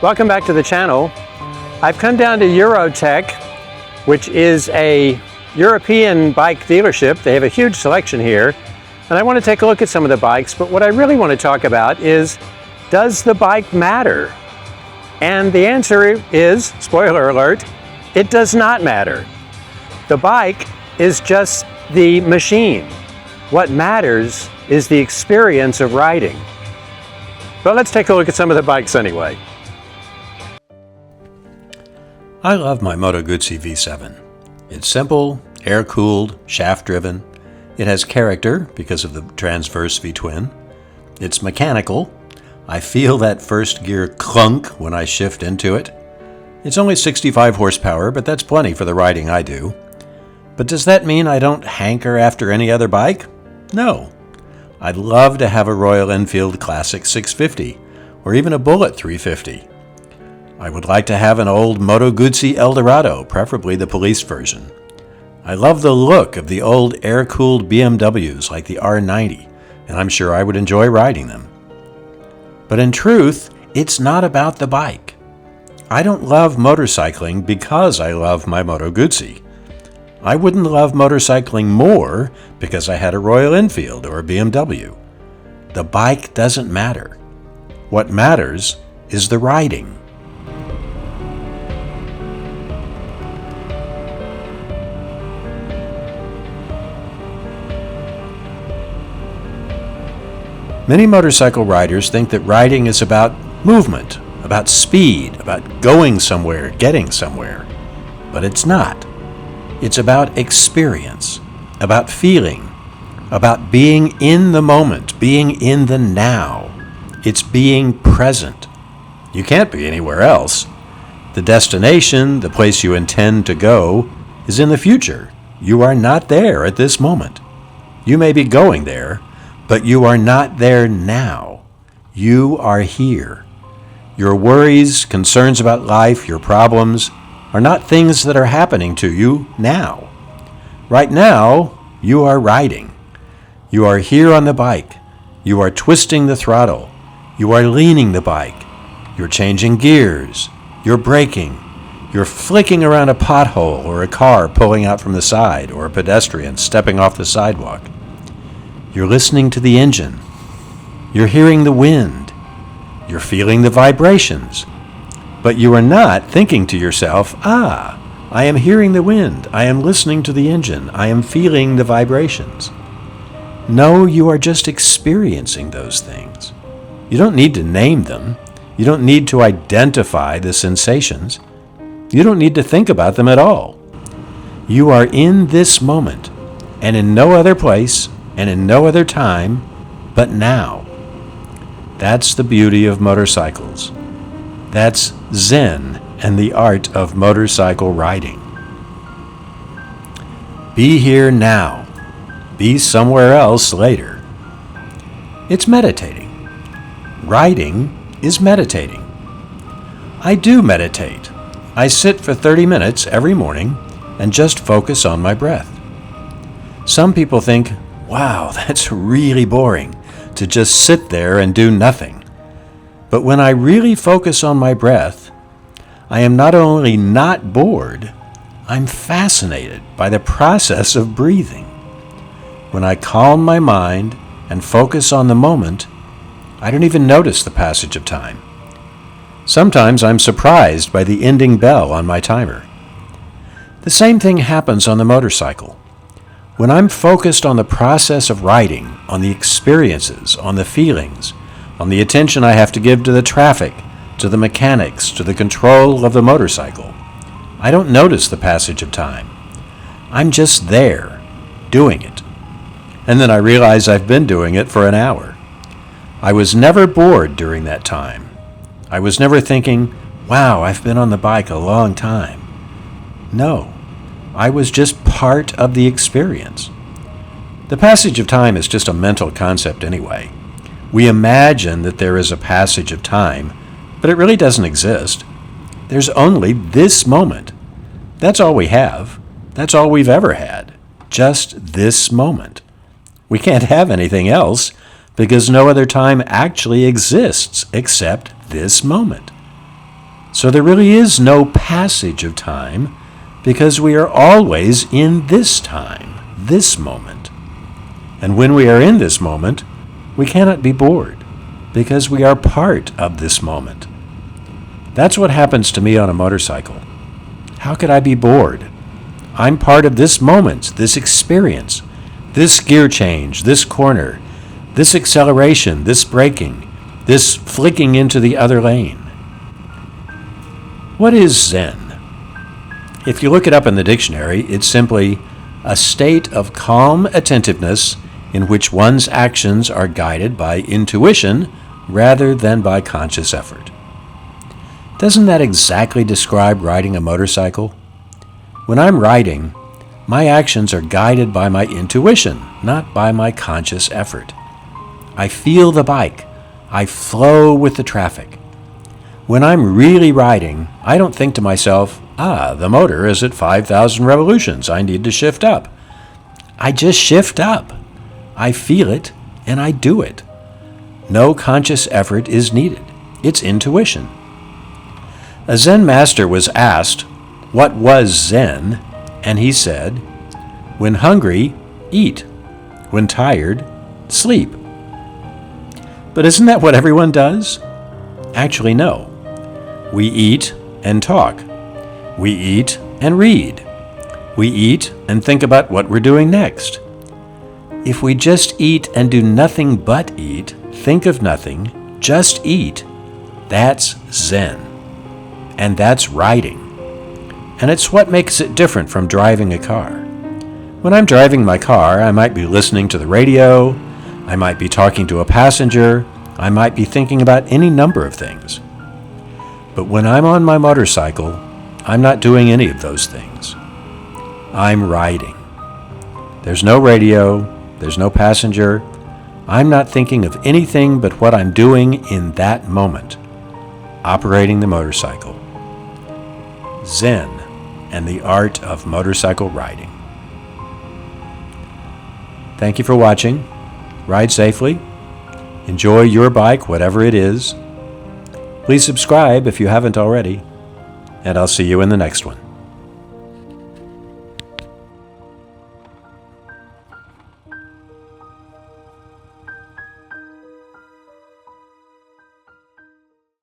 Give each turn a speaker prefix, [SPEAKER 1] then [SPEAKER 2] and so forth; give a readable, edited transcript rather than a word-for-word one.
[SPEAKER 1] Welcome back to the channel. I've come down to Eurotech, which is a European bike dealership. They have a huge selection here, and I want to take a look at some of the bikes, but what I really want to talk about is, does the bike matter? And the answer is, spoiler alert, it does not matter. The bike is just the machine. What matters is the experience of riding. But let's take a look at some of the bikes anyway. I love my Moto Guzzi V7. It's simple, air-cooled, shaft-driven. It has character because of the transverse V-twin. It's mechanical. I feel that first gear clunk when I shift into it. It's only 65 horsepower, but that's plenty for the riding I do. But does that mean I don't hanker after any other bike? No. I'd love to have a Royal Enfield Classic 650, or even a Bullet 350. I would like to have an old Moto Guzzi Eldorado, preferably the police version. I love the look of the old air-cooled BMWs like the R90, and I'm sure I would enjoy riding them. But in truth, it's not about the bike. I don't love motorcycling because I love my Moto Guzzi. I wouldn't love motorcycling more because I had a Royal Enfield or a BMW. The bike doesn't matter. What matters is the riding. Many motorcycle riders think that riding is about movement, about speed, about going somewhere, getting somewhere. But it's not. It's about experience, about feeling, about being in the moment, being in the now. It's being present. You can't be anywhere else. The destination, the place you intend to go, is in the future. You are not there at this moment. You may be going there, but you are not there now. You are here. Your worries, concerns about life, your problems are not things that are happening to you now. Right now, you are riding. You are here on the bike. You are twisting the throttle. You are leaning the bike. You're changing gears. You're braking. You're flicking around a pothole or a car pulling out from the side or a pedestrian stepping off the sidewalk. You're listening to the engine. You're hearing the wind. You're feeling the vibrations. But you are not thinking to yourself, I am hearing the wind. I am listening to the engine. I am feeling the vibrations. No, you are just experiencing those things. You don't need to name them. You don't need to identify the sensations. You don't need to think about them at all. You are in this moment, and in no other place, and in no other time, but now. That's the beauty of motorcycles. That's Zen and the art of motorcycle riding. Be here now. Be somewhere else later. It's meditating. Riding is meditating. I do meditate. I sit for 30 minutes every morning and just focus on my breath. Some people think, wow, that's really boring to just sit there and do nothing. But when I really focus on my breath, I am not only not bored, I'm fascinated by the process of breathing. When I calm my mind and focus on the moment, I don't even notice the passage of time. Sometimes I'm surprised by the ending bell on my timer. The same thing happens on the motorcycle. When I'm focused on the process of riding, on the experiences, on the feelings, on the attention I have to give to the traffic, to the mechanics, to the control of the motorcycle, I don't notice the passage of time. I'm just there, doing it. And then I realize I've been doing it for an hour. I was never bored during that time. I was never thinking, wow, I've been on the bike a long time. No. I was just part of the experience. The passage of time is just a mental concept anyway. We imagine that there is a passage of time, but it really doesn't exist. There's only this moment. That's all we have. That's all we've ever had. Just this moment. We can't have anything else because no other time actually exists except this moment. So there really is no passage of time because we are always in this time, this moment. And when we are in this moment, we cannot be bored because we are part of this moment. That's what happens to me on a motorcycle. How could I be bored? I'm part of this moment, this experience, this gear change, this corner, this acceleration, this braking, this flicking into the other lane. What is Zen? If you look it up in the dictionary, it's simply a state of calm attentiveness in which one's actions are guided by intuition rather than by conscious effort. Doesn't that exactly describe riding a motorcycle? When I'm riding, my actions are guided by my intuition, not by my conscious effort. I feel the bike. I flow with the traffic. When I'm really riding, I don't think to myself, the motor is at 5,000 revolutions. I need to shift up. I just shift up. I feel it and I do it. No conscious effort is needed. It's intuition. A Zen master was asked, what was Zen? And he said, when hungry, eat. When tired, sleep. But isn't that what everyone does? Actually, no. We eat and talk. We eat and read. We eat and think about what we're doing next. If we just eat and do nothing but eat, think of nothing, just eat, that's Zen. And that's riding. And it's what makes it different from driving a car. When I'm driving my car, I might be listening to the radio, I might be talking to a passenger, I might be thinking about any number of things. But when I'm on my motorcycle, I'm not doing any of those things. I'm riding. There's no radio, there's no passenger. I'm not thinking of anything but what I'm doing in that moment, operating the motorcycle. Zen and the art of motorcycle riding. Thank you for watching. Ride safely. Enjoy your bike, whatever it is. Please subscribe if you haven't already, and I'll see you in the next one.